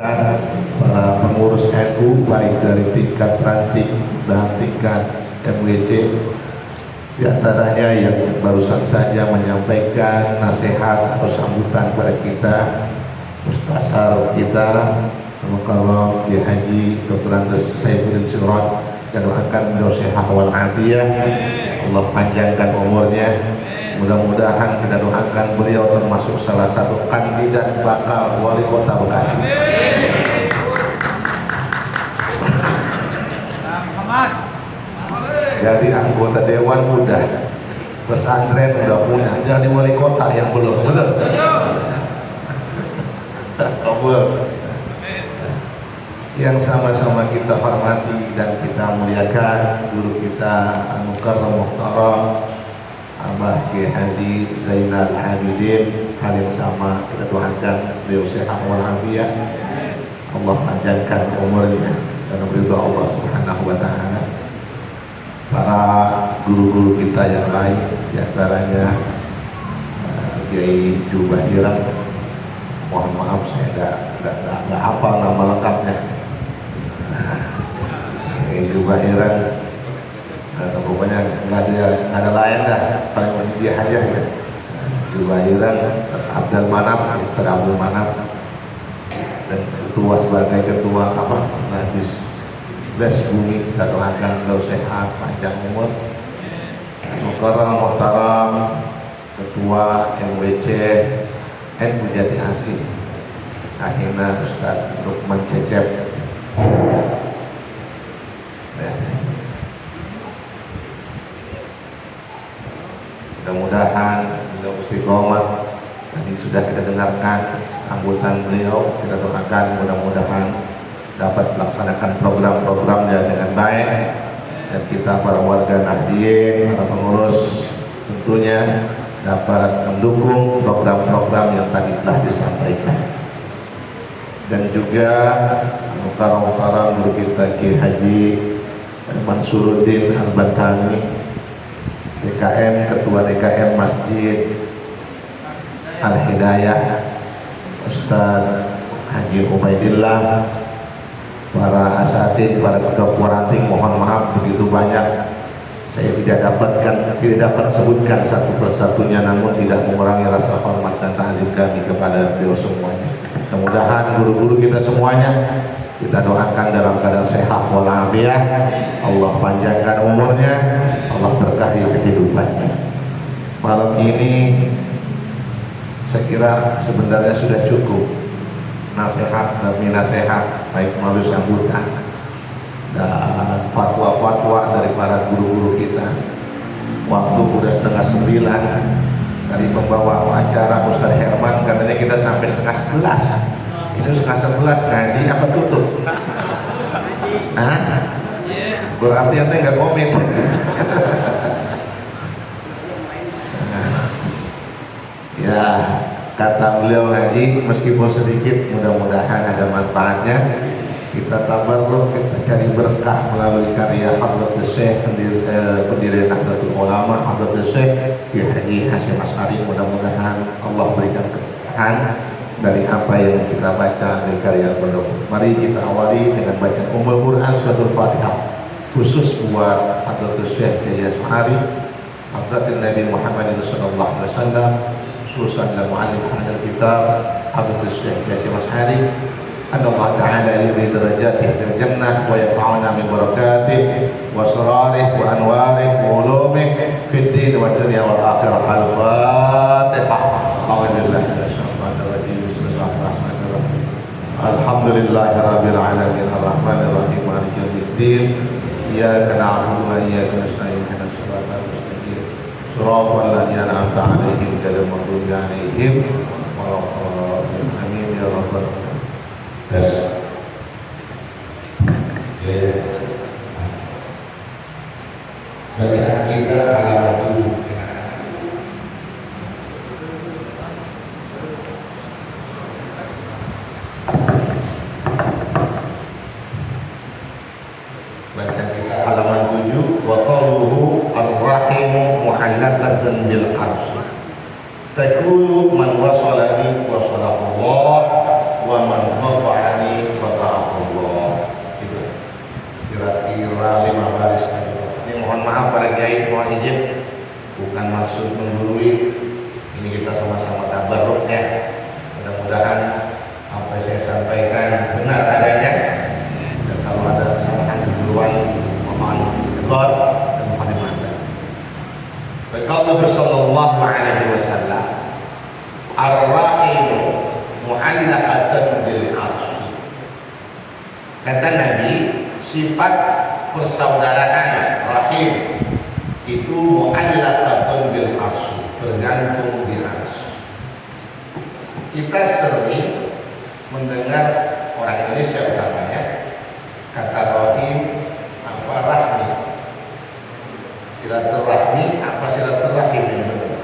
dan para pengurus NU baik dari tingkat ranting dan tingkat MWC, di antaranya yang barusan saja menyampaikan nasihat atau sambutan pada kita, Mustasar kita Mukarram Kiai Haji Dr. Andes Saifuddin Sirot, dan doakan beliau sehat wal afiyah, Allah panjangkan umurnya. Mudah-mudahan kita doakan beliau termasuk salah satu kandidat bakal wali kota Bekasi. Jadi anggota dewan muda, pesantren udah punya, jadi wali kota yang belum, betul? Kabul. Yang sama-sama kita hormati dan kita muliakan guru kita Al-Mukarram Muhtaram Abah Kiai Haji Zainal Abidin, hal yang sama kita doakan beliau sehat walafiat, Allah panjangkan umurnya dan ridha Allah Subhanahu wa taala. Para guru-guru kita yang lain, di antaranya Kiai Jubah Irang, mohon maaf saya nggak hafal nama lengkapnya. Kiai Jubah Irang, pokoknya nggak ada lain dah, paling penting dia aja ya. Jubah Irang, Abdul Manap, Abdul Manap, dan ketua sebagai ketua Najis Des Bumi, kita doakan beliau sehat panjang umur. Mukarram Muhtaram, ketua MWC NU Jati Asih, akhirnya Ustaz Lukman Cecep. Mudah-mudahan beliau istiqomah. Tadi sudah kita dengarkan sambutan beliau, kita doakan mudah-mudahan dapat melaksanakan program-programnya dengan baik, dan kita para warga Nahdien, para pengurus tentunya dapat mendukung program-program yang tadi telah disampaikan. Dan juga Mukarram guru kita Kiai Haji Mansuruddin Al-Bantani, DKM, Ketua DKM Masjid Al-Hidayah, Ustaz Haji Ubaidillah, para asatid, para ketua ranting, mohon maaf begitu banyak saya tidak dapat sebutkan satu persatunya, namun tidak mengurangi rasa hormat dan ta'zim kami kepada beliau semuanya. Mudah-mudahan guru-guru kita semuanya kita doakan dalam keadaan sehat walafiat, Allah panjangkan umurnya, Allah berkahi kehidupannya. Malam ini saya kira sebenarnya sudah cukup nasihat demi nasihat, baik melalui sambutan dan fatwa-fatwa dari para guru-guru kita. Waktu udah 8:30, dari pembawa acara Ustaz Herman katanya kita sampai 10:30. Ini 10:30 ngaji apa tutup? Hah? Berarti anda nggak komit. Ya, kata beliau ngaji meskipun sedikit, mudah-mudahan ada manfaatnya. Kita tabarruk, kita cari berkah melalui karya Hadratus Syekh, pendiri Nahdlatul Ulama Hadratus Syekh Kiai Haji Hasyim Asy'ari. Mudah-mudahan Allah berikan keberkahan dari apa yang kita baca dari karya beliau. Mari kita awali dengan bacaan Ummul Quran Suratul Fatihah, khusus buat Hadratus Syekh Kiai Asy'ari, Hadratin Nabi Muhammad sallallahu alaihi wasallam, khususan dan mu'alif hadal kitab Hadratus Syekh Kiai Hasyim Asy'ari. Allah Ta'ala yuri derajatih fil jannah wa yafa'una min barakatih wa surarih wa anwarih wa ulumih fid din wa dunya wal akhirah. Al-Fatihah. A'udzubillahi minasyaitonir rajim. Bismillahirrahmanirrahim. Alhamdulillahi rabbil alamin arrahmanir rahim maliki yaumiddin. Iyyaka na'budu wa iyyaka nasta'in ihdinas siratal mustaqim siratal ladzina an'amta 'alaihim ghairil maghdubi 'alaihim waladdallin. Amin ya rabbal alamin. Bacaan kita halaman 7. Bacaan kita halaman 7. Wa qawluhu ar-rahimu mu'allaqatan bil arsy. Taqulu man wasalani wasalahu Allah wa man qata'ani maaf para kiai, mohon izin, bukan maksud menggurui. Ini kita sama-sama tabarruk ya. Mudah-mudahan apa yang saya sampaikan benar adanya, dan kalau ada kesalahan keguruan mohon ditegur dan mohon dimaafkan. Rasulullah sallallahu alaihi wasallam, ar-rahimu mu'allaqatan bil arsy. Kata Nabi, sifat persaudaraan rahim itu mu'allaqatun bil arsy, tergantung di arsy. Kita sering mendengar orang Indonesia utamanya kata rahim apa rahmi. Silaturahmi apa silaturahim yang benar?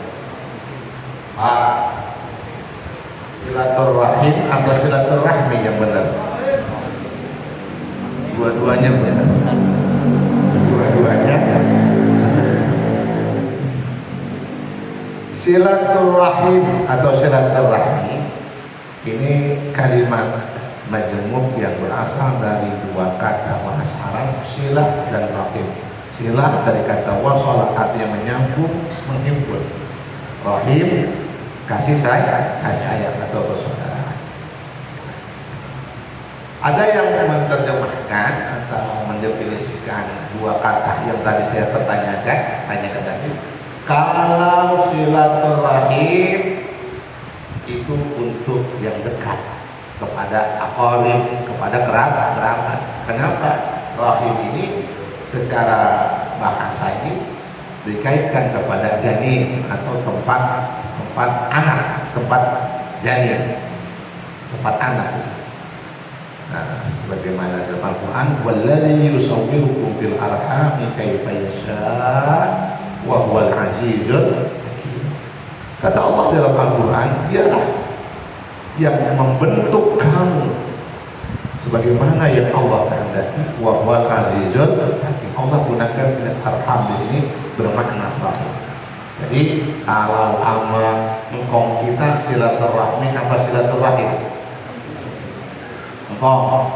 Silaturahim apa silaturahmi yang benar? Dua-duanya benar. Dua-duanya benar. Silaturahim atau silaturahmi ini kalimat majmuk yang berasal dari dua kata bahasa Arab, silah dan rahim. Silah dari kata wasala, artinya menyambung, menghimpun. Rahim kasih sayang atau persaudaraan. Ada yang menerjemahkan atau mendefinisikan dua kata yang tadi saya tanyakan tadi. Kalau silaturahim itu untuk yang dekat, kepada aqarib, kepada kerabat. Kenapa? Rahim ini secara bahasa ini dikaitkan kepada janin atau tempat anak, tempat janin, tempat anak. Nah, sebagaimana dalam Al-Quran, walladzi yusawwirukum fil arhami kaifa yasha' wa huwal azizul hakim. Kata Allah dalam Al-Quran, dialah yang membentuk kamu sebagaimana yang Allah kehendaki, wa huwal azizul hakim. Allah gunakan arham di sini bermakna rahim. Jadi kalau ama engkong kita silaturahmi apa silaturahim? Engkong,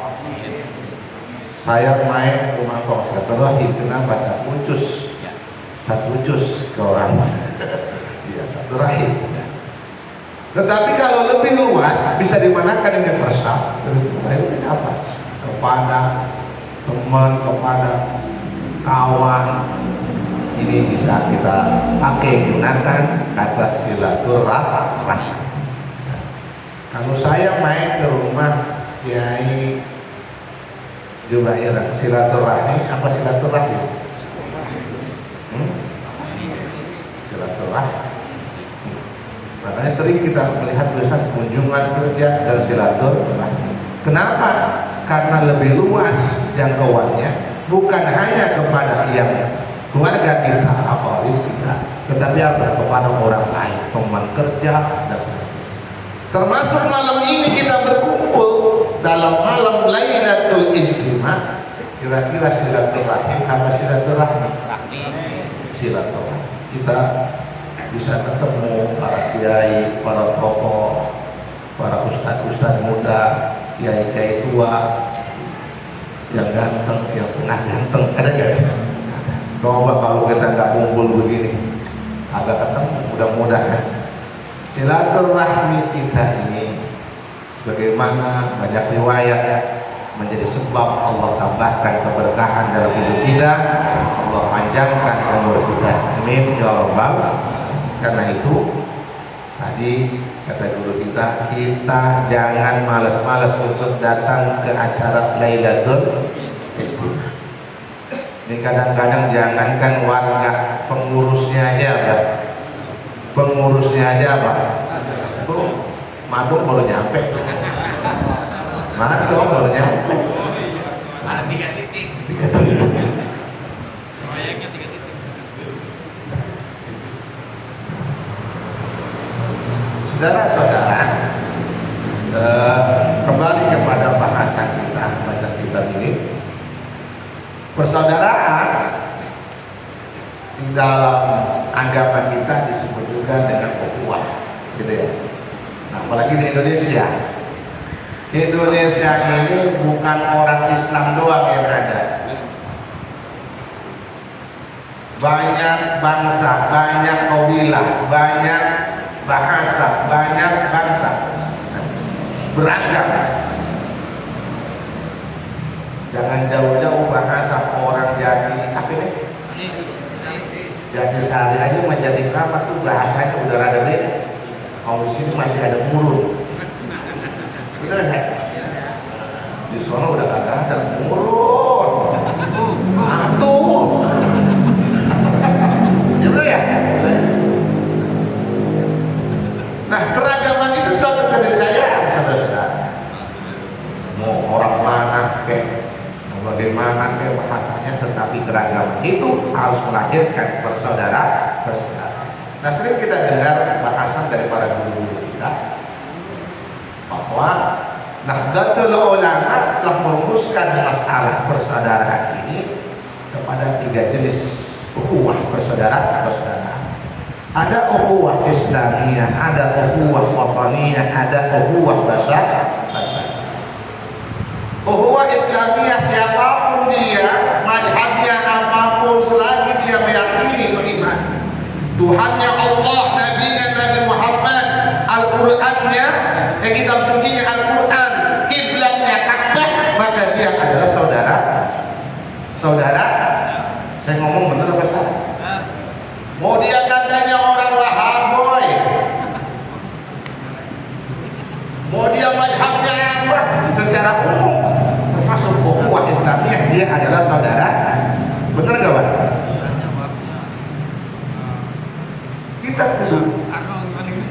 saya main ke rumah engkong silaturahim. Kenapa? Satu ucus ke orang. Ya, satu rahim. Tetapi kalau lebih luas bisa dimanakan universal. Itu apa? Kepada teman, kepada kawan, ini bisa kita pakai gunakan kata silaturahmi. Kalau saya main ke rumah Kiai Jubairah, silaturahmi apa silaturahim? Silaturahmi. Makanya sering kita melihat tulisan kunjungan kerja dan silaturahmi. Kenapa? Karena lebih luas jangkauannya, bukan hanya kepada yang keluarga kita, aqarib kita, tetapi apa? Kepada orang lain, teman kerja dan sebagainya. Termasuk malam ini kita berkumpul dalam malam Lailatul Ijtima. Kira-kira silaturahim apa silaturahmi? Silaturahmi. Kita bisa ketemu para kiai, para tokoh, para ustadz muda, kiai tua, yang ganteng, yang setengah ganteng, ada nggak? Coba kalau kita nggak kumpul begini, agak ketemu. Mudah-mudahan silaturahmi kita ini, sebagaimana banyak riwayat, menjadi sebab Allah tambahkan keberkahan dalam hidup kita, Allah panjangkan umur kita. Amin ya rabbal. Karena itu tadi kata guru kita jangan malas-malas untuk datang ke acara Lailatul Ijtima. Ini kadang-kadang jangankan warga, pengurusnya aja apa? Madung baru nyampe. Madung baru nyampe. Ada 3 titik. 3 titik. Proyeknya 3 titik. Saudara-saudara, kembali kepada bahasan kita, baca kitab ini. Persaudaraan di dalam agama kita disebut juga dengan ukhuwah, gitu ya. Nah, apalagi di Indonesia. Indonesia ini bukan orang Islam doang yang ada. banyak bangsa, banyak kabilah, banyak bahasa, banyak bangsa, beragam. Jangan jauh-jauh bahasa orang jadi apa ini? Jadi sehari aja menjadi kamar tuh bahasanya udah rada beda. Kalau di sini masih ada murun, bener nggak? Di sana udah kagak ada murun, atuh, ya bener ya? Nah keragaman itu suatu keniscayaan saudara-saudara. Mau orang mana kek, mau bagaimana kek bahasanya, tetapi keragaman itu harus melahirkan persaudaraan. Nah sering kita dengar bahasan dari para guru-guru kita bahwa Nahdlatul Ulama telah merumuskan masalah persaudaraan ini kepada 3 jenis ukhuwah persaudaraan. Ada ukhuwah Islamiyah, ada ukhuwah wataniyah, ada ukhuwah basar. Ukhuwah Islamiyah siapapun dia, mazhabnya apapun, selagi dia meyakini beriman Tuhannya Allah, Nabi-Nya Nabi Muhammad, Al-Qur'annya, kitab sucinya Al-Qur'an, kiblatnya Ka'bah, maka dia adalah saudara. Saya ngomong benar apa salah? Mau dia katanya orang Wahaboy, mau dia mazhabnya apa, secara umum termasuk ukhuwah Islamiyah dia adalah saudara. Benar nggak Pak? Kita kudu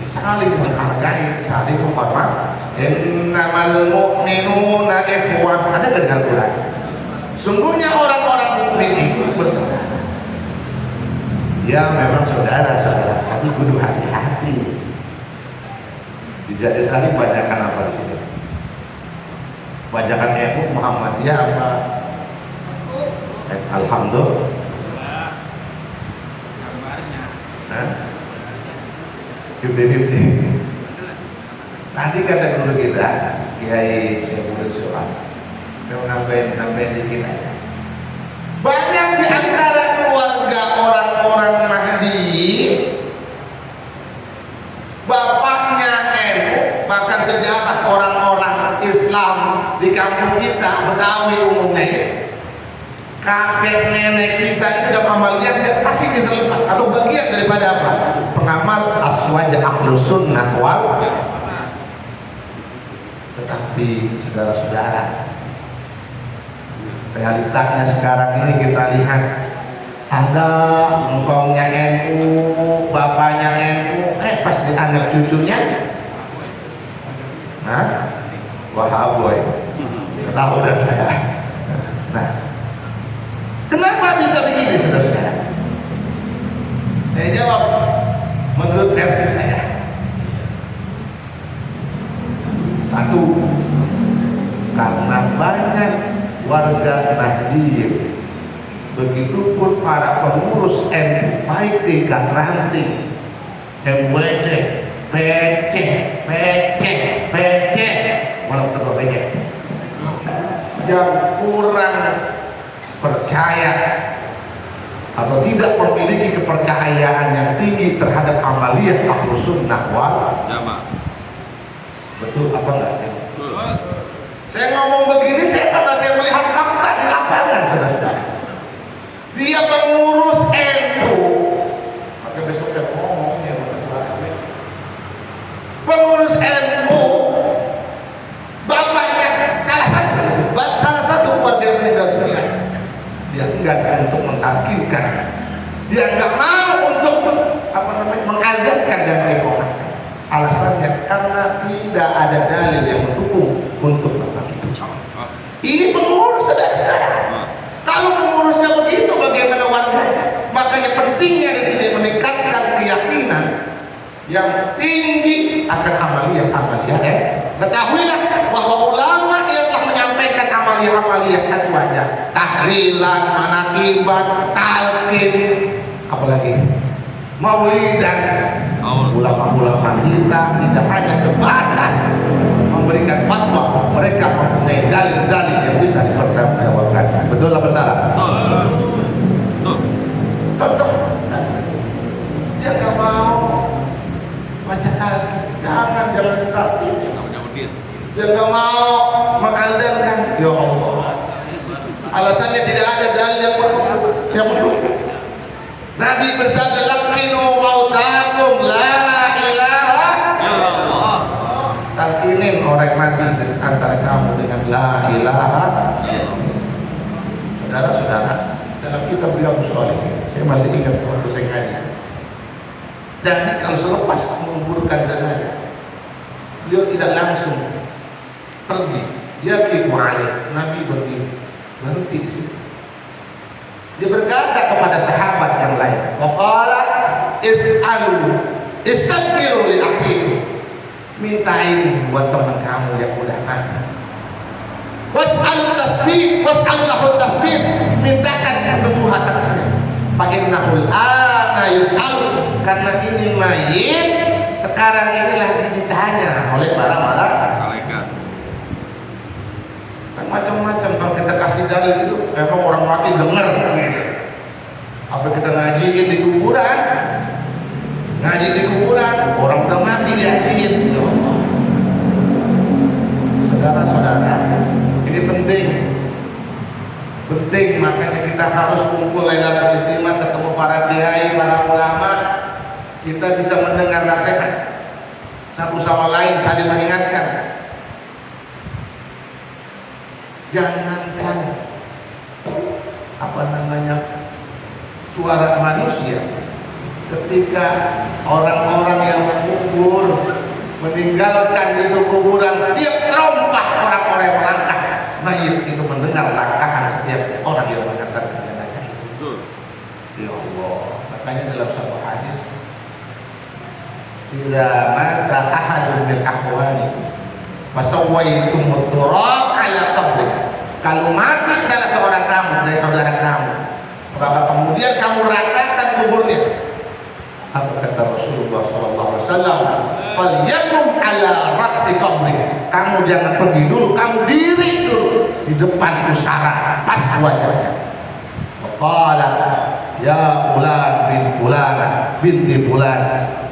saling menghargai, saling menghormat. Innamal mu'minuna ikhwan. Ada nggak di Al-Quran? Sungguhnya orang-orang mukmin itu bersaudara. Ya memang saudara, tapi kudu hati-hati. Di Jatidiri banyakan apa di sini? Banyakan NU Muhammadiyah apa? Alhamdulillah. Hah? 50-50. Tadi kata guru kita, Kiai Syaiful Soal, saya nambahin dikit aja. Banyak di antara keluarga orang-orang Mahdi, bapaknya NU, bahkan sejarah orang-orang Islam di kampung kita, Betawi umumnya ini, kakek nenek kita itu dalam amalnya tidak pasti terlepas atau bagian daripada apa? Pengamal aswaj ahlus sunnah wal. Tetapi saudara-saudara, realitanya sekarang ini kita lihat ada engkongnya NU, bapaknya NU, pas dianggap cucunya, nah, Wahaboy, tahu dah saya. Nah, kenapa bisa begini saudara-saudara? Saya jawab menurut versi saya. Satu, karena banyak warga Nahdliyin, begitupun para pengurus NU baik tingkat ranting, MWC, PC, mana ketua PC, yang kurang percaya atau tidak memiliki kepercayaan yang tinggi terhadap amaliyah Ahlus Sunnah wal Jamaah. Betul apa enggak sih? Saya ngomong begini karena saya melihat fakta di lapangan, saudara-saudara. Dia pengurus NU, maka besok saya ngomong yang pengurus NU, bapaknya salah satu keluarga yang meninggal dunia, dia enggan untuk mentalkinkan, dia enggak mau untuk mengajarkan dan mengikomahkan. Alasannya karena tidak ada dalil yang mendukung untuk hal itu. Ini pengurus saudara-saudara. Kalau pengurusnya begitu, bagaimana warganya? Makanya pentingnya di sini meningkatkan keyakinan yang tinggi akan amaliyah. Ketahuilah bahwa ulama yang telah menyampaikan amaliyah aswajah, tahlilan, manakibat, talqin, apalagi maulidan. Ulama-ulama kita tidak hanya sebatas memberikan fatwa, mereka mempunyai dalil-dalil yang bisa dipertanggungjawabkan. Betul apa salah? Betul. Contoh mau mengazankan. Ya Allah, alasannya tidak ada dalil yang mendukung. Nabi bersabda, "Laqinu mautakum la ilaha illallah." Talqinin orang mati antara kamu dengan la ilaha illallah. Saudara-saudara, dalam kitab Riyadhus Shalihin, saya masih ingat waktu saya ngaji. Dan kalau selepas menguburkan jenazah, beliau tidak langsung pergi. Yaqifu alaih, Nabi berdiri, berhenti sih. Dia berkata kepada sahabat yang lain, "Waqala is'alu istaghfiru li akhikum." Minta ini buat teman kamu yang udah mati. Was'alu tasbih, was'alu lahu tasbih. Mintakan keteguhan hatinya. Fa innahul ana yus'alu, karena ini mayit sekarang ini lagi ditanya oleh para malaikat. Kan macam-macam kalau kita kasih dalil itu, emang orang mati dengar gitu. Apa kita ngajiin di kuburan? Ngaji di kuburan, orang udah mati diajiin. Ya Allah. Saudara-saudara, ini penting. Penting, makanya kita harus kumpul Lailatul Istimewa, ketemu para kiai, para ulama. Kita bisa mendengar nasihat satu sama lain, saling mengingatkan. Jangankan suara manusia, ketika orang-orang yang mengubur meninggalkan itu kuburan, tiap terompah orang-orang yang melangkah mayit itu mendengar langkahan setiap orang yang mengatakan jenazah itu. Ya Allah, makanya dalam satu hadis, "Idza mata ahadun min akhwanikum fasawwaitumut turab ala qabri." Kalau mati salah seorang kamu dari saudara kamu, maka kemudian kamu ratakan kuburnya. Apa kata Rasulullah SAW? "Falyakum ala ra'si qabri." Kamu jangan pergi dulu, kamu diri dulu di depan pusara, pas wajahnya. Faqala ya fulan bin fulana binti fulan.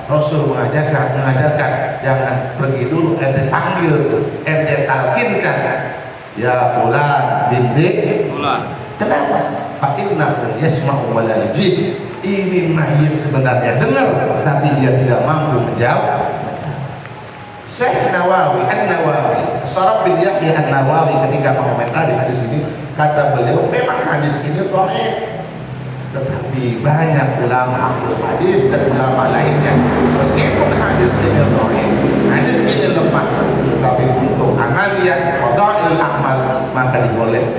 Rasul mengajarkan jangan pergi dulu, ente panggil, ente talkinkan, ya fulan binti fulan. Kenapa? Fa innahu yasma'u wa la yujib. Ini mayit sebenarnya dengar, tapi dia tidak mampu menjawab. Syekh Nawawi, An-Nawawi, Syaraf bin Yahya An-Nawawi ketika mengomentari hadis ini, kata beliau, memang hadis ini dhaif, tetapi banyak ulama ahli hadis dan ulama lainnya, meskipun hadis ini dhaif, hadis ini lemah, tapi untuk amaliyah, qada'il amal, maka boleh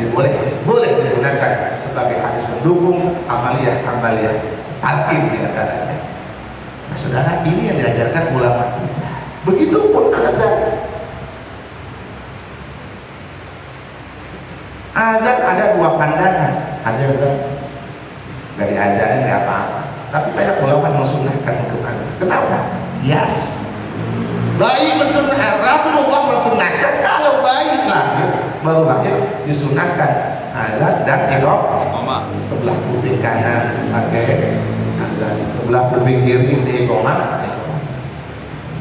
digunakan sebagai hadis mendukung amaliyah talqin di antaranya. Nah, saudara, ini yang diajarkan ulama kita. Begitupun azan. Azan ada dua pandangan. Ada yang bilang nggak diajarin nggak apa-apa, tapi banyak ulama mensunnahkan untuk azan. Kenapa? Yes. Bayi mensunnahkan, Rasulullah mensunnahkan kalau bayi baru lahir disunahkan azan dan iqamah. Sebelah kuping kanan pakai azan, sebelah kuping kiri di iqamah.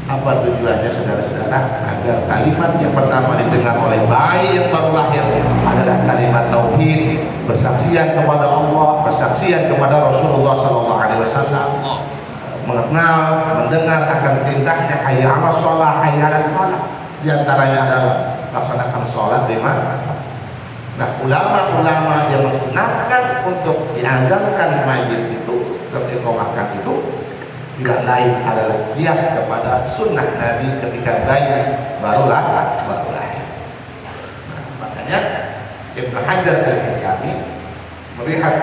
Apa tujuannya, saudara-saudara? Agar kalimat yang pertama didengar oleh bayi yang baru lahir adalah kalimat tauhid, persaksian kepada Allah, persaksian kepada Rasulullah SAW, mengenal, mendengar akan perintahnya hayya 'alas shalah, hayya 'alal falah. Di antaranya adalah laksanakan sholat di mana. Nah, ulama-ulama yang mensunahkan untuk diazankan mayit itu dan diqomahkan itu tidak lain adalah kias kepada sunnah Nabi ketika bayi baru lahir. Nah, makanya Ibnu Hajar Al-Haytami melihat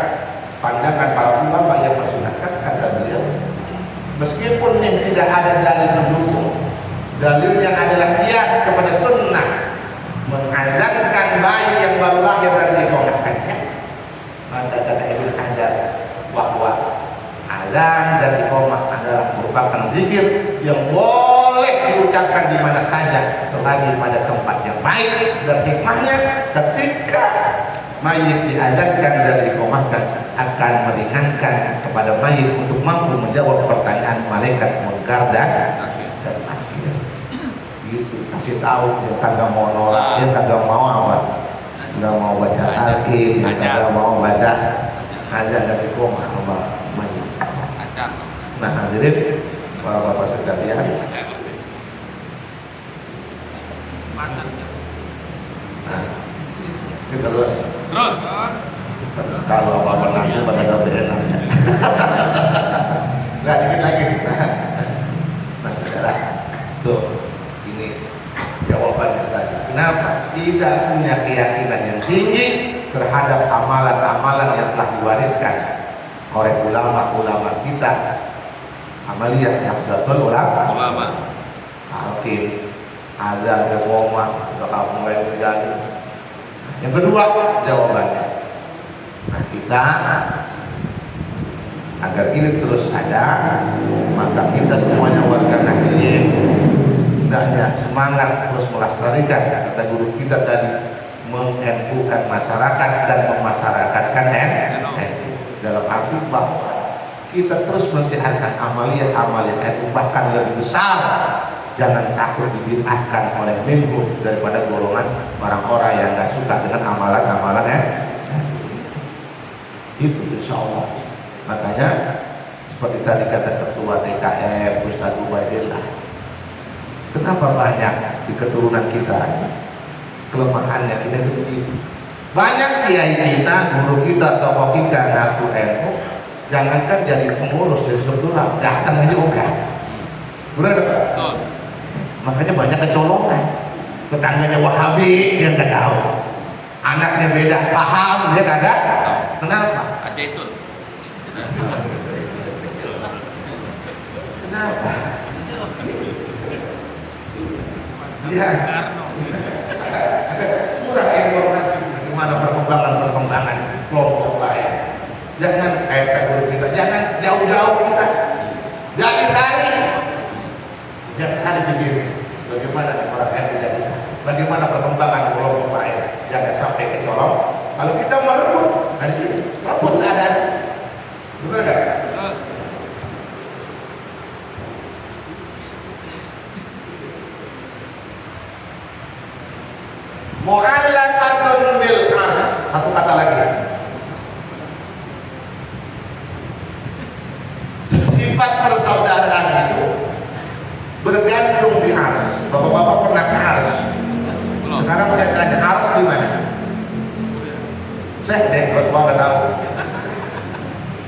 pandangan para ulama yang mensunahkan, kata beliau, meskipun ini tidak ada dalil mendukung, dalilnya adalah kias kepada sunnah mengazankan bayi yang baru lahir dan diqomahkannya, maka kata Ibnu Hajar bahwa azan dan iqamah adalah merupakan zikir yang boleh diucapkan di mana saja selagi pada tempat yang baik, dan hikmahnya ketika mayit diazankan dan iqamahkan akan meringankan kepada mayit untuk mampu menjawab pertanyaan malaikat munkar dan nakir. gitu, kasih tahu yang kagak mau nolak, yang kagak mau apa, nggak mau baca talqin, yang kagak mau baca azan dari koma sama mayit. Nah hadirin para bapak sekalian, nah kita terus kalau apa nangis pada gak enak ya. Nah dikit lagi. Nah saudara, tuh ini jawabannya tadi. Kenapa tidak punya keyakinan yang tinggi terhadap amalan-amalan yang telah diwariskan oleh ulama-ulama kita? Amaliyah Nahdlatul Ulama, talqin, azan, iqamah, atau mulai menjadi. Yang kedua jawabannya, nah kita agar ini terus ada, maka kita semuanya warga Nahdliyin hendaknya semangat terus melestarikan, kata guru kita tadi, mengentukan masyarakat dan memasyarakatkan NU, dalam arti bahwa kita terus mensiarkan amaliyah-amaliyah NU bahkan lebih besar. Jangan takut dibid'ahkan oleh minhum daripada golongan orang-orang yang nggak suka dengan amalan-amalan itu, insya Allah. Makanya seperti tadi kata ketua TKM Ustaz Ubaidillah, kenapa banyak di keturunan kita ini kelemahannya kita itu begitu. Banyak kiai kita, guru kita, tokoh kita ngaku NU, jangankan jadi pengurus, jadi struktural, datang aja ogah. Benar nggak? Makanya banyak kecolongan. Tetangganya Wahabi dia nggak tahu, anaknya beda paham dia kagak. Kenapa? Kenapa? Ya, kurang informasi bagaimana perkembangan kelompok lain. Jangan kayak guru kita, jangan jauh-jauh kita. Jadi sari begini, bagaimana nih orang NU jadi sari? Bagaimana perkembangan kelompok lain? Jangan sampai kecolong. Kalau kita merebut dari sini, rebut seadanya. Betul nggak? Mu'allaqatun bil ars. Satu kata lagi. Sifat persaudaraan itu bergantung di ars. Bapak-bapak pernah ke ars? Sekarang saya tanya, ars di mana? Cek deh, buat gua nggak tahu.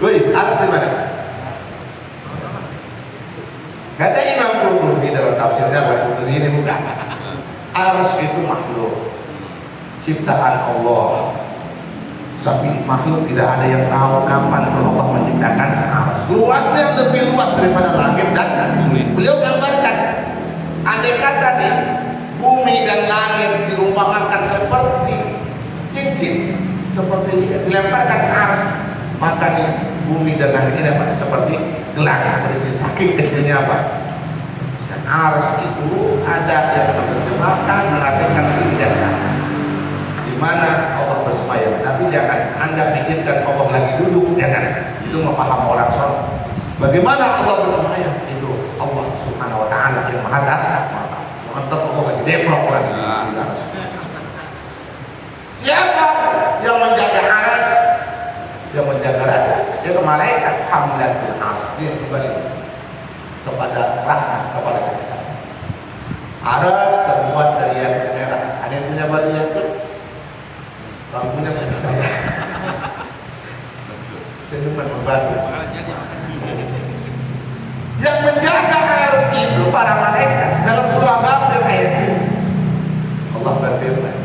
Woi, ars di mana? Kata Imam Qurtubi dalam tafsirnya, Qurtubi ini bukan. Ars itu makhluk ciptaan Allah, tapi makhluk tidak ada yang tahu kapan Allah menciptakan ars. Luasnya lebih luas daripada langit dan bumi. Beliau gambarkan, andai kata nih bumi dan langit diumpamakan seperti cincin, seperti dilemparkan ars, maka nih bumi dan langit ini apa? Seperti gelang, seperti cincin. Saking kecilnya apa? Dan ars itu ada yang menerjemahkan, mengartikan singgah sana, di mana Allah bersemayam. Tapi jangan Anda pikirkan Allah lagi duduk, jangan. Itu mau paham orang sono. Bagaimana Allah bersemayam? Itu Allah Subhanahu wa taala yang Maha Ta'ala. Mantap, Allah lagi deprok lagi di ars. Siapa yang menjaga ars? Yang menjaga ars itu malaikat hamlatul ars. Dia kembali kepada rahmat, kepada kasih sayang. Ars terbuat dari yakut merah. Ada yang punya baju yakut? Kalau punya bagi saya. Saya cuma membantu. Yang menjaga ars itu para malaikat. Dalam surah Ghafir ayat 7 Allah berfirman,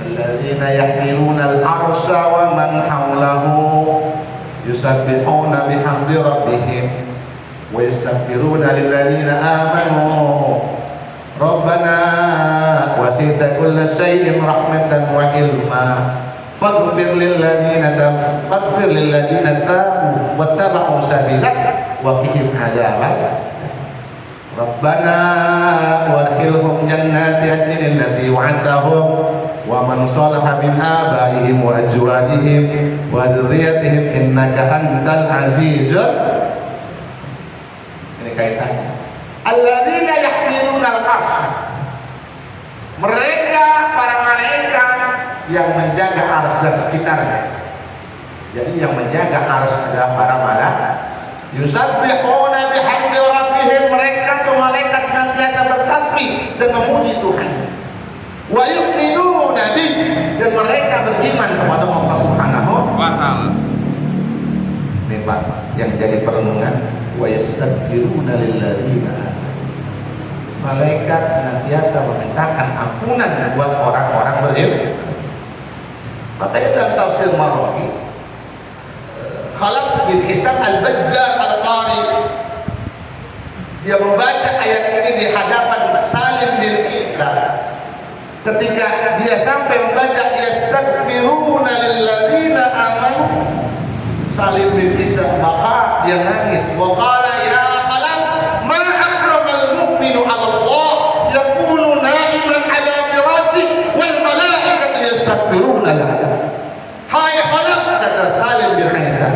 alladzina yahmiluna al-arsha wa man hawlahu yusabbihuna bihamdi rabbihim wa yastaghfiruna lilladzina amanu rabbana wasita kulla syai'in rahmatan wa ilma faghfir lilladzina tabu wattaba'u sabilak wa qihim adzaban rabbana wadkhilhum jannati adnin allati wa'adtahum wa man salaha min abaihim wa azwajihim wa dzurriyyatihim innaka antal azizul. Ini kaitannya alladzina yahmiluna al-'arsy, Mereka para malaikat yang menjaga arsy dan sekitarnya. Jadi yang menjaga arsy adalah para malaikat. Yusabbihuna bihamdi rabbihim, mereka tuh malaikat senantiasa bertasbih dan memuji Tuhan. Wa yu'minuna bih, dan mereka beriman kepada Allah Subhanahu wa ta'ala. Ini Pak yang jadi perenungan. Wa yastaghfiruna lilladzina amanu, malaikat senantiasa memintakan ampunan buat orang-orang beriman. Makanya dalam tafsir Marwazi, Khalaf bin Hisam al-Bajzar al-Qari, dia membaca ayat ini di hadapan Salim bin Isa. Ketika dia sampai membaca yastaghfiruna lilladzina amanu, Salim bin Isa maka dia nangis. Wa qala ya Khalaf, ma akramal mu'minu 'ala Allah yakunu na'iman 'ala firasih wal malaikatu yastaghfiruna lahu. Hai Khalaf, kata Salim bin Isa,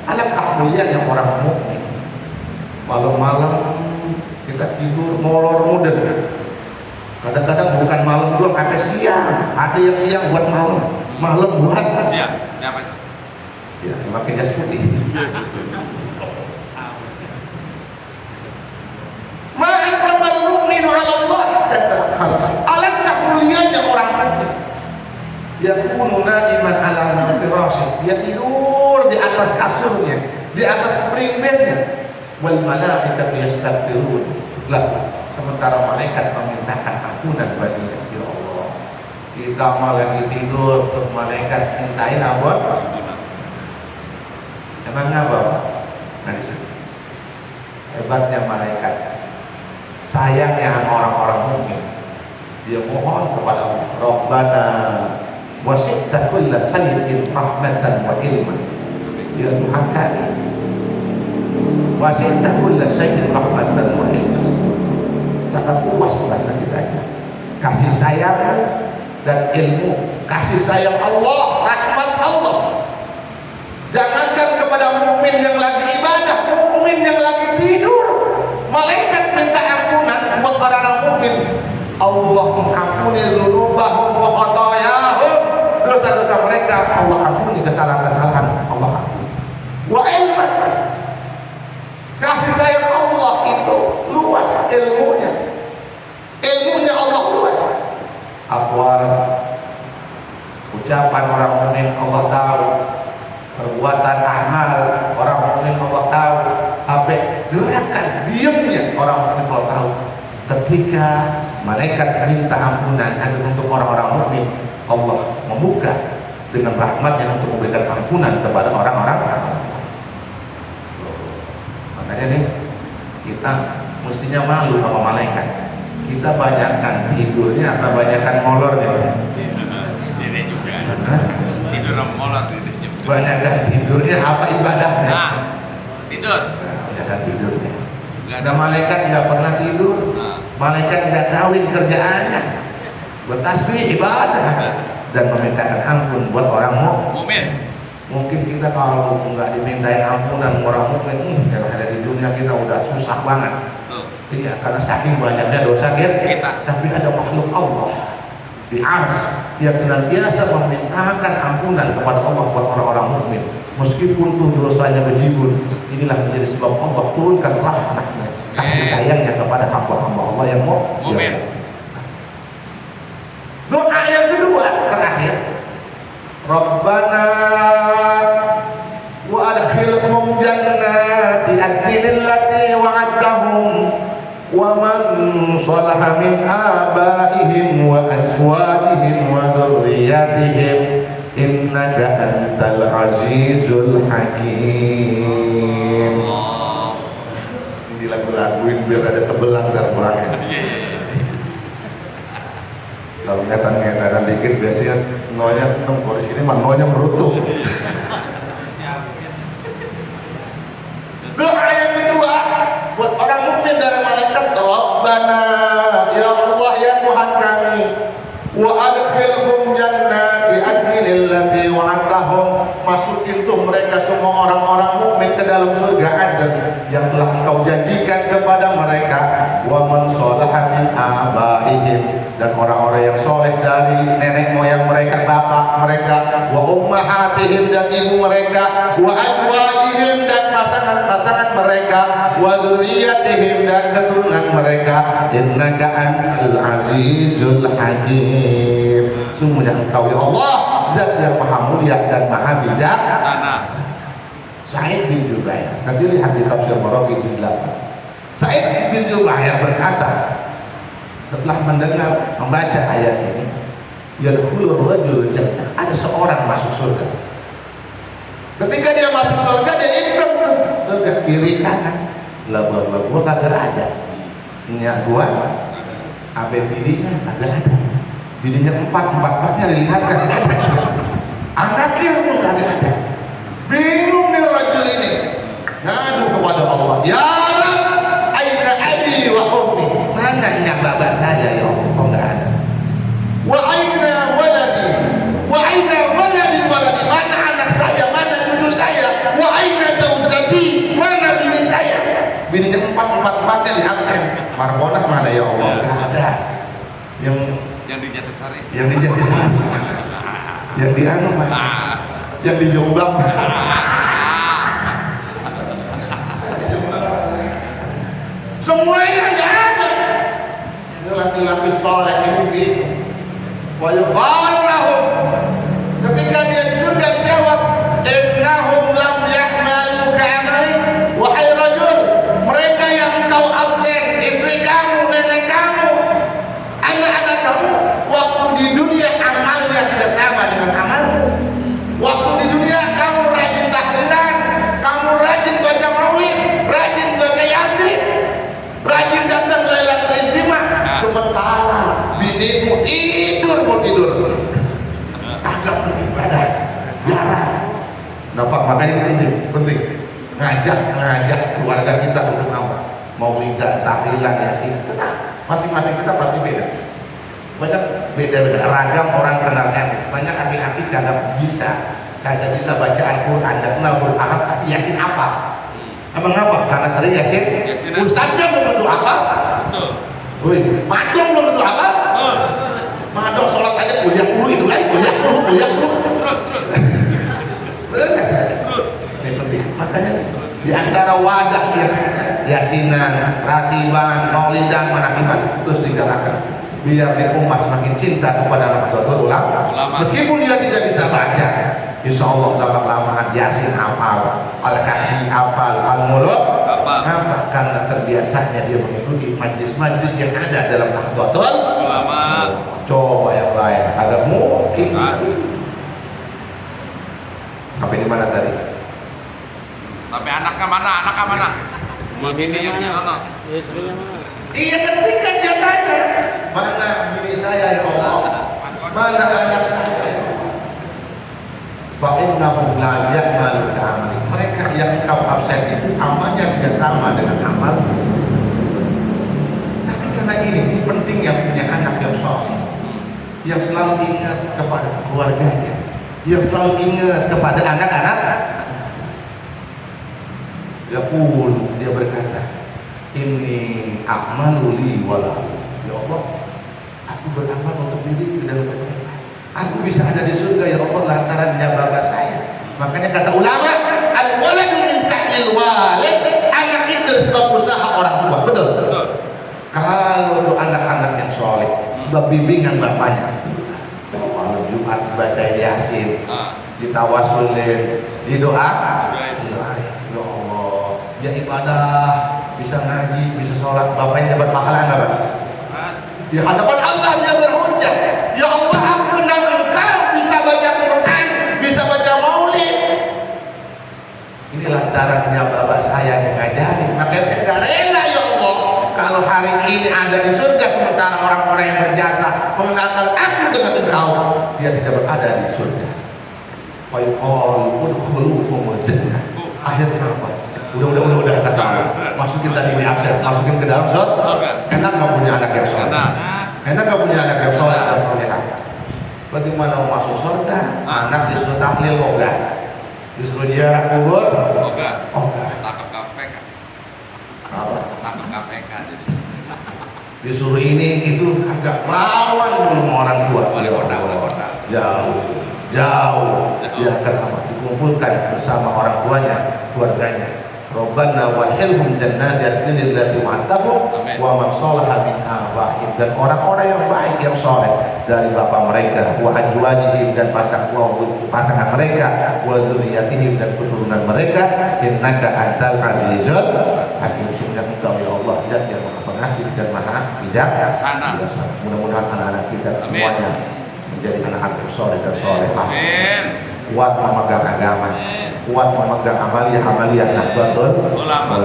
alangkah mulianya orang mukmin. Malam-malam kita tidur molor mudeng. Kadang-kadang bukan malam doang, sampai siang. Ada yang siang buat malam, malam buat Siap. Siapa itu? ya, yang pakai jas putih. Ma'akramal mu'minu 'ala Allah, kata Khalaf, alangkah mulianya orang mukmin. Yakunu na'iman 'ala firasih, dia tidur di atas kasurnya, di atas spring bednya. Wal malaikatu yastaghfirun lah, sementara malaikat memintakan ampunan baginya. Ya Allah, kita mah lagi tidur, tuh malaikat mintain ampun. Emang apa Pak? Nah disitu hebatnya malaikat, sayangnya sama orang-orang mukmin. Dia mohon kepada Allah, Rabbana wasi'ta kulla shay'in rahmatan wa ilman. Ya Tuhan kami, wasi'ta kulla shay'in rahmatan wa ilman. Sangat luas bahasa kita aja. Kasih sayang dan ilmu, kasih sayang Allah, rahmat Allah. Jangankan kepada mukmin yang lagi ibadah, mukmin yang lagi tidur, malaikat minta ampunan buat orang mukmin. Allah mengampuni dzunubahum wa khatayahum, dosa-dosa mereka Allah ampuni, kesalahan-kesalahan Allah ampuni. Wa ilman, kasih sayang Allah itu luas ilmunya. Ilmunya Allah luas. Aqwal, ucapan orang mukmin Allah tahu, perbuatan amal orang mukmin Allah tahu, apa gerakan diamnya orang mukmin Allah tahu. Ketika malaikat minta ampunan agar untuk orang-orang mukmin, Allah membuka dengan rahmatnya untuk memberikan ampunan kepada orang-orang. Makanya nih kita mestinya malu sama malaikat. Kita banyakkan tidurnya apa banyakkan molornya? Ini juga. Tidur molor ini juga. Banyakkan tidurnya apa ibadahnya? Nah, tidur. Nah, banyakkan tidurnya. Ada malaikat nggak pernah tidur, malaikat nggak kawin kerjaannya, bertasbih ibadah dan memintakan ampun buat orang mukmin. Mungkin kita kalau nggak dimintain ampunan orang mukmin, ada di dunia kita udah susah banget. Iya, karena saking banyaknya dosa kita. Tapi ada makhluk Allah di arsy yang senantiasa memintakan ampunan kepada Allah buat orang-orang mukmin. Meskipun tuh dosanya bejibun, inilah menjadi sebab Allah turunkan rahmatnya, kasih sayangnya kepada hamba-hamba Allah yang mukmin. Doa yang kedua terakhir, Rabbana wa adkhilhum jannati adnin allati wa'adtahum wa man salaha min abaihim wa azwajihim wa dhurriyyatihim innaka antal azizul hakim. Ini lagu-laguin biar ada tebelang dan kurangnya. Kalau ngetan-ngetanan dikit biasanya nonya 6, kalau di sini mah nonya merutuh. Doa yang kedua buat orang mukmin dari malaikat, Rabbana, ya Allah ya Tuhan kami, wa adkhilhum jannati adnin allati wa'adtahum, masukin tuh mereka semua orang-orang mukmin ke dalam surga Aden yang telah engkau janjikan kepada mereka, wa man sholaha min abaihim, dan orang-orang yang soleh dari nenek moyang mereka, bapak mereka, wa ummahatihim, dan ibu mereka, wa azwajihim, dan pasangan-pasangan mereka, wa dzurriyyatihim, dan keturunan mereka, innaka antal azizul hakim, sungguhnya engkau ya Allah zat yang maha mulia dan maha bijak. Sa'id bin Jubair, nanti lihat di tafsir Maraghi di 8. Sa'id bin Jubair berkata setelah mendengar membaca ayat ini, yadkhulur rajulul jannah, ada seorang masuk surga. Ketika dia masuk surga, dia imprem tuh surga kiri kanan, lah gua kagak ada, minyak gua apa bininya kagak ada, bininya empatnya dilihat kagak ada juga, anaknya pun kagak ada. Bingung nih rajul ini, ngadu kepada Allah, ya Rabb, aina abi wa ummi, mana bapak saya ya Allah, kok nggak ada. Wa aina waladi, wa aina waladi, mana anak saya, mana cucu saya, wa aina zaujati, mana bini saya. Bininya empatnya di absen. Margonah mana ya Allah, nggak ada. Yang di Jatisari, yang di anu mana, yang di Jombang. Semuanya nggak ada. Laki-laki soleh ini bingung. Wa yuqalu lahum, ketika dia di surga dijawab, innahum lam ya'malu ka'amali, wahai rajul, mereka yang engkau absen, istri kamu, nenek kamu, anak-anak kamu, waktu di dunia amalnya tidak sama dengan amalmu. Waktu di dunia kamu rajin tahlilan, kamu rajin baca maulid, rajin baca yasin, rajin datang Lailatul Ijtimah, sementara binimu tidur kagak beribadah, jarang. Nampak, makanya ini penting ngajak keluarga kita untuk apa? Maulidan, tahlilan, yasin. Kenapa? Masing-masing kita pasti beda. Banyak beda-beda ragam orang kenal kan. Banyak aki-aki kagak bisa baca Al-Quran, gak kenal Quran, tapi yasin apa? Abang apa? Karena sering yasin. Ustaznya belum tentu apa? Betul. Wih, madong belum tentu apa? Betul. Madong sholat aja kuliah dulu, itu lagi kuliah dulu. Terus. Bener nggak? Terus. Ini penting. Makanya di antara wadah yang yasinan, ratiban, maulidan, manakiban terus digalakkan biar di umat semakin cinta kepada Nahdlatul Ulama. Meskipun dia tidak bisa baca, insya Allah lama-lama yasin hafal, Al-Kahfi hafal, Al-Muluk hafal, karena terbiasanya dia mengikuti majlis-majlis yang ada dalam Nahdlatul Ulama. Coba yang lain, agar mungkin bisa itu. Sampai di mana tadi? Sampai anaknya mana? Bininya di sana. Istrinya mana? Iya, ketika dia tanya, mana bini saya ya Allah, mana anak saya ya Allah. Fa'innahum la ya'malu ka'amali, mereka yang engkau absen itu amalnya tidak sama dengan amal. Tapi karena ini pentingnya punya anak yang soleh, yang selalu ingat kepada keluarganya, yang selalu ingat kepada anak-anak. Dia berkata, ini a'malu li walahu, ya Allah, aku beramal untuk diriku dan untuk mereka. Aku bisa ada di surga ya Allah lantarannya bapak saya. Makanya kata ulama, al-waladu min sa'il walid, anak itu sebab usaha orang tua. Betul? Kalau tuh anak-anak yang soleh sebab bimbingan bapaknya, malam Jumat dibaca Yasin, ditawasulin, didoain, ya Allah, ya ibadah, bisa ngaji, bisa sholat, bapaknya dapat pahala nggak Pak? Di hadapan Allah dia berhujjah, ya Allah aku kenal engkau, bisa baca Quran, bisa baca maulid. Ini lantarannya bapak saya yang ngajari, makanya saya gak rela ya Allah kalau hari ini ada di surga sementara orang-orang yang berjasa mengenalkan aku dengan engkau dia tidak berada di surga. Akhirnya apa? Udah kata Allah, masukin tadi di absen, masukin ke dalam surga. Enak nggak punya anak yang soleh? Enak gak punya anak yang soleh dan solehah? Bagaimana mau masuk surga? Anak disuruh tahlil ogah, disuruh ziarah kubur Oga, ogah. takut KPK. Apa? Takut KPK jadi. Disuruh ini itu agak melawan dulu sama orang tua. Wali kota, wali kota. Jauh. Ya kenapa? Dikumpulkan bersama orang tuanya, keluarganya. Rabbana wahilhum jannatin allati wa'adtahum Amin. wa man shalaha min abaihim, dan orang-orang yang baik yang soleh dari bapak mereka, wa azwajihim, dan pasangan mereka, wa dzurriyyatihim, dan keturunan mereka, innaka antal azizul hakim. Sungguh engkau ya Allah zat yang maha pengasih dan maha bijaksana. Mudah-mudahan anak-anak kita semuanya menjadi anak-anak yang soleh dan solehah, Amin. kuat memegang agama, kuat memegang amalia Nahdlatul Ulama.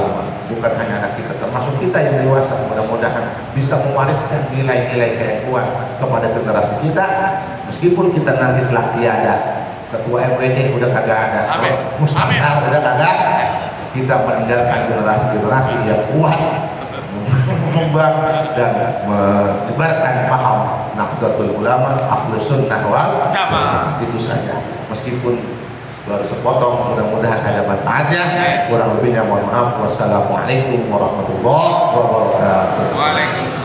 Bukan hanya anak kita, termasuk kita yang dewasa, mudah-mudahan bisa mewariskan nilai-nilai yang kuat kepada generasi kita, meskipun kita nanti telah tiada, ketua MWC udah kagak ada, Amin. Mustasar udah kagak, kita meninggalkan generasi-generasi yang kuat mengembang dan menyebarkan paham Nahdlatul Ulama, Ahlus Sunnah wal Jamaah. Itu saja, meskipun baru sepotong, mudah-mudahan ada manfaatnya. Kurang lebihnya mohon maaf. Wassalamualaikum warahmatullahi wabarakatuh. Waalaikumsalam.